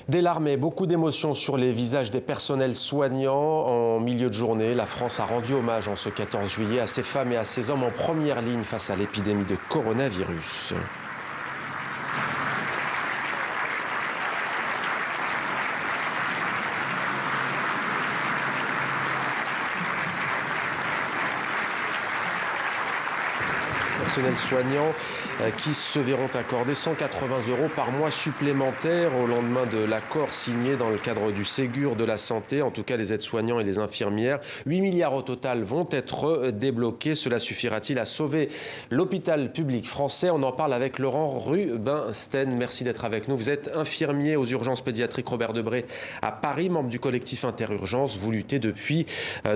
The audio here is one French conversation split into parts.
Des larmes et beaucoup d'émotions sur les visages des personnels soignants. En milieu de journée, la France a rendu hommage en ce 14 juillet à ces femmes et à ces hommes en première ligne face à l'épidémie de coronavirus. Personnels soignants qui se verront accorder 180 € par mois supplémentaires au lendemain de l'accord signé dans le cadre du Ségur de la santé. En tout cas, les aides-soignants et les infirmières. 8 milliards au total vont être débloqués. Cela suffira-t-il à sauver l'hôpital public français? On en parle avec Laurent Rubinstein. Merci d'être avec nous. Vous êtes infirmier aux urgences pédiatriques Robert Debré à Paris, membre du collectif Interurgence. Vous luttez depuis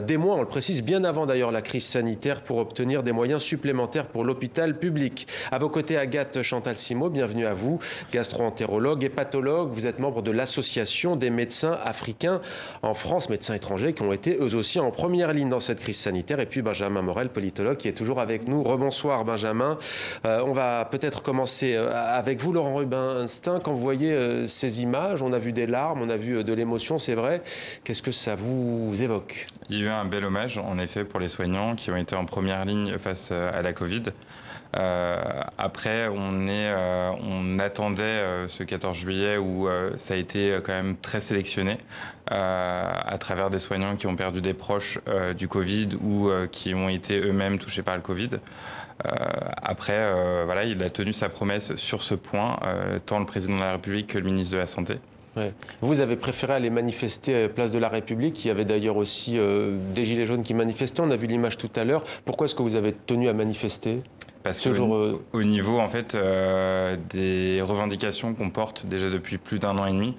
des mois, on le précise, bien avant d'ailleurs la crise sanitaire, pour obtenir des moyens supplémentaires pour l'hôpital public. À vos côtés, Agathe Chantal-Simo, bienvenue à vous, gastro-entérologue et pathologue. Vous êtes membre de l'association des médecins africains en France, médecins étrangers qui ont été eux aussi en première ligne dans cette crise sanitaire. Et puis Benjamin Morel, politologue, qui est toujours avec nous. Rebonsoir Benjamin. On va peut-être commencer avec vous, Laurent Rubinstein. Quand vous voyez ces images, on a vu des larmes, on a vu de l'émotion, c'est vrai. Qu'est-ce que ça vous évoque? Il y a eu un bel hommage, en effet, pour les soignants qui ont été en première ligne face à la Covid. Après, on attendait ce 14 juillet où ça a été quand même très sélectionné à travers des soignants qui ont perdu des proches du Covid ou qui ont été eux-mêmes touchés par le Covid. Après, voilà, il a tenu sa promesse sur ce point, tant le président de la République que le ministre de la Santé. Ouais. Vous avez préféré aller manifester place de la République. Il y avait d'ailleurs aussi des gilets jaunes qui manifestaient. On a vu l'image tout à l'heure. Pourquoi est-ce que vous avez tenu à manifester? Parce qu'au niveau en fait, des revendications qu'on porte déjà depuis plus d'1 an et demi,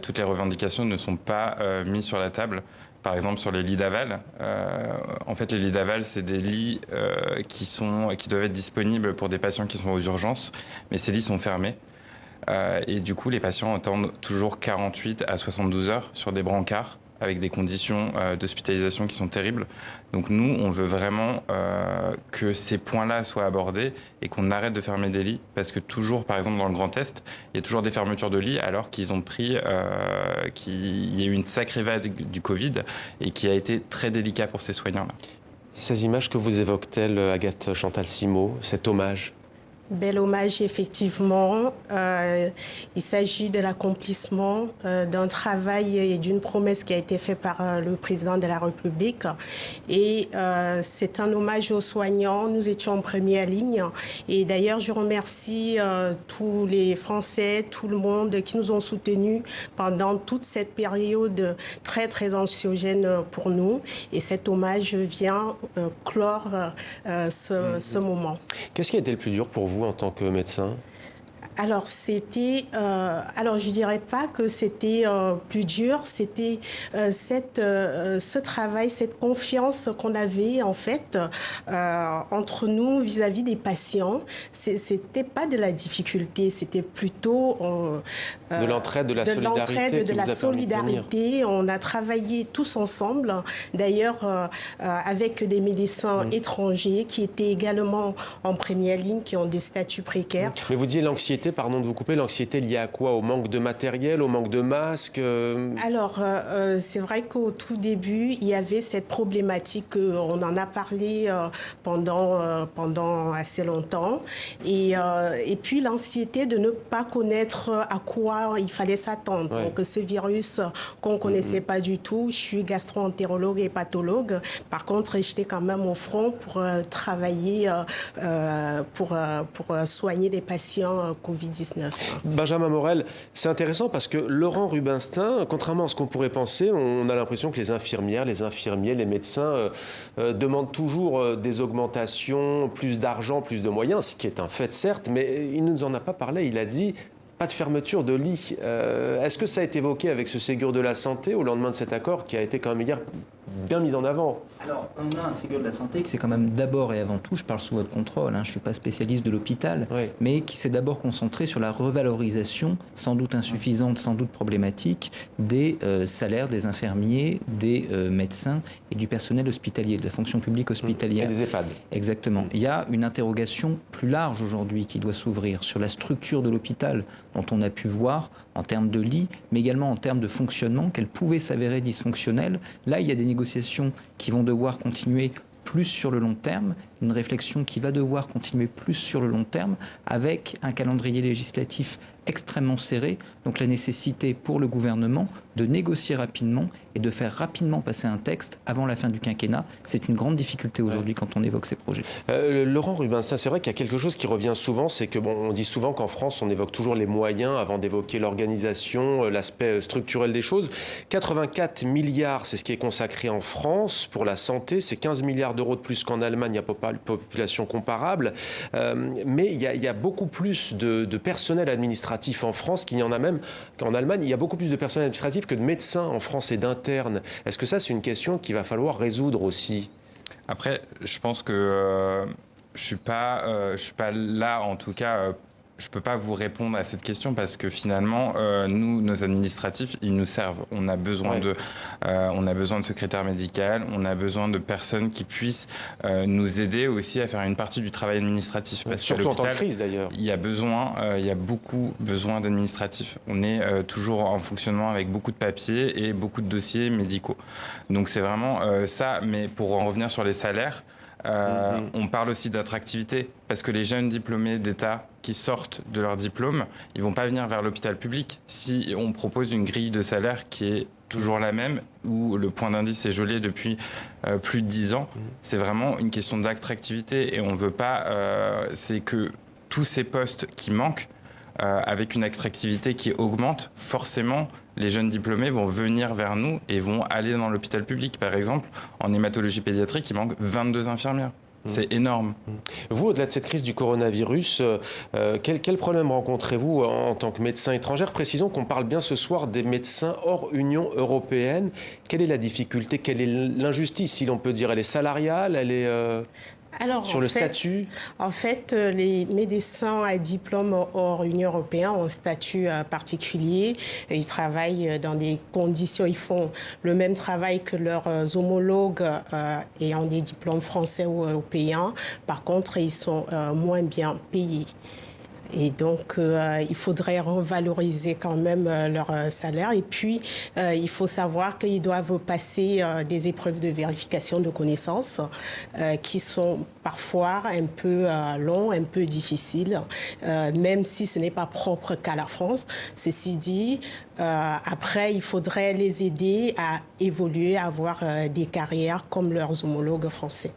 toutes les revendications ne sont pas mises sur la table. Par exemple, sur les lits d'aval, en fait, les lits d'aval, c'est des lits qui doivent être disponibles pour des patients qui sont aux urgences, mais ces lits sont fermés. Et du coup, les patients attendent toujours 48 à 72 heures sur des brancards avec des conditions d'hospitalisation qui sont terribles. Donc nous, on veut vraiment que ces points-là soient abordés et qu'on arrête de fermer des lits. Parce que toujours, par exemple, dans le Grand Est, il y a toujours des fermetures de lits alors qu'ils ont pris, qu'il y a eu une sacrée vague du Covid et qui a été très délicat pour ces soignants-là. Ces images que vous évoquent-elles, Agathe Chantal-Simo, cet hommage? Bel hommage, effectivement. Il s'agit de l'accomplissement d'un travail et d'une promesse qui a été faite par le président de la République. Et c'est un hommage aux soignants. Nous étions en première ligne. Et d'ailleurs, je remercie tous les Français, tout le monde qui nous ont soutenus pendant toute cette période très, très anxiogène pour nous. Et cet hommage vient clore ce moment. Qu'est-ce qui a été le plus dur pour vous en tant que médecin? Alors, je dirais pas que c'était plus dur, c'était ce travail, cette confiance qu'on avait en fait entre nous vis-à-vis des patients. C'était pas de la difficulté, c'était plutôt de l'entraide, de la solidarité. On a travaillé tous ensemble, d'ailleurs avec des médecins étrangers qui étaient également en première ligne, qui ont des statuts précaires. Mais vous disiez l'anxiété, pardon de vous couper, l'anxiété liée à quoi? Au manque de matériel, au manque de masques? Alors, c'est vrai qu'au tout début, il y avait cette problématique, on en a parlé pendant assez longtemps. Et puis l'anxiété de ne pas connaître à quoi il fallait s'attendre. Ouais. Donc ce virus qu'on ne connaissait pas du tout. Je suis gastro-entérologue et pathologue. Par contre, j'étais quand même au front pour travailler, pour soigner des patients Covid-19. Benjamin Morel, c'est intéressant parce que Laurent Rubinstein, contrairement à ce qu'on pourrait penser, on a l'impression que les infirmières, les infirmiers, les médecins demandent toujours des augmentations, plus d'argent, plus de moyens, ce qui est un fait certes, mais il ne nous en a pas parlé. Il a dit pas de fermeture de lit. Est-ce que ça a été évoqué avec ce Ségur de la santé au lendemain de cet accord qui a été quand même hier bien mise en avant. Alors, on a un Ségur de la santé qui c'est quand même d'abord et avant tout, je parle sous votre contrôle, je ne suis pas spécialiste de l'hôpital, mais qui s'est d'abord concentré sur la revalorisation, sans doute insuffisante, sans doute problématique, des salaires des infirmiers, des médecins et du personnel hospitalier, de la fonction publique hospitalière. Et des EHPAD. Exactement. Il y a une interrogation plus large aujourd'hui qui doit s'ouvrir sur la structure de l'hôpital, dont on a pu voir en termes de lits, mais également en termes de fonctionnement, qu'elle pouvait s'avérer dysfonctionnelle. Là, il y a des négociations qui vont devoir continuer plus sur le long terme, une réflexion qui va devoir continuer plus sur le long terme, avec un calendrier législatif extrêmement serré, donc la nécessité pour le gouvernement de négocier rapidement et de faire rapidement passer un texte avant la fin du quinquennat. C'est une grande difficulté aujourd'hui quand on évoque ces projets. Laurent Rubinstein, c'est vrai qu'il y a quelque chose qui revient souvent, c'est que on dit souvent qu'en France, on évoque toujours les moyens avant d'évoquer l'organisation, l'aspect structurel des choses. 84 milliards, c'est ce qui est consacré en France pour la santé, c'est 15 milliards d'euros de plus qu'en Allemagne, il n'y a pas de population comparable, mais il y a beaucoup plus de personnel administratif en France qu'il n'y en a même qu'en Allemagne. Il y a beaucoup plus de personnel administratif que de médecins en France et d'internes. Est-ce que ça, c'est une question qu'il va falloir résoudre aussi ? Après, je pense que je suis pas là, en tout cas. Je ne peux pas vous répondre à cette question parce que finalement, nous, nos administratifs, ils nous servent. On a besoin de secrétaires médicaux, on a besoin de personnes qui puissent nous aider aussi à faire une partie du travail administratif. Parce surtout en temps de crise d'ailleurs. Il y a beaucoup besoin d'administratifs. On est toujours en fonctionnement avec beaucoup de papiers et beaucoup de dossiers médicaux. Donc c'est vraiment ça. Mais pour en revenir sur les salaires, on parle aussi d'attractivité parce que les jeunes diplômés d'État qui sortent de leur diplôme, ils vont pas venir vers l'hôpital public. Si on propose une grille de salaire qui est toujours la même, où le point d'indice est gelé depuis plus de 10 ans, c'est vraiment une question d'attractivité et on veut pas, c'est que tous ces postes qui manquent, avec une attractivité qui augmente, forcément, les jeunes diplômés vont venir vers nous et vont aller dans l'hôpital public. Par exemple, en hématologie pédiatrique, il manque 22 infirmières. C'est énorme. Vous, au-delà de cette crise du coronavirus, quel problème rencontrez-vous en tant que médecin étranger ? Précisons qu'on parle bien ce soir des médecins hors Union européenne. Quelle est la difficulté ? Quelle est l'injustice, si l'on peut dire ? Elle est salariale ? Elle est... Alors, sur le statut ? En fait, les médecins à diplôme hors Union européenne ont un statut particulier. Ils travaillent dans des conditions, ils font le même travail que leurs homologues ayant des diplômes français ou européens. Par contre, ils sont moins bien payés. Et donc, il faudrait revaloriser quand même leur salaire. Et puis, il faut savoir qu'ils doivent passer des épreuves de vérification de connaissances qui sont parfois un peu longs, un peu difficiles, même si ce n'est pas propre qu'à la France. Ceci dit, après, il faudrait les aider à évoluer, à avoir des carrières comme leurs homologues français.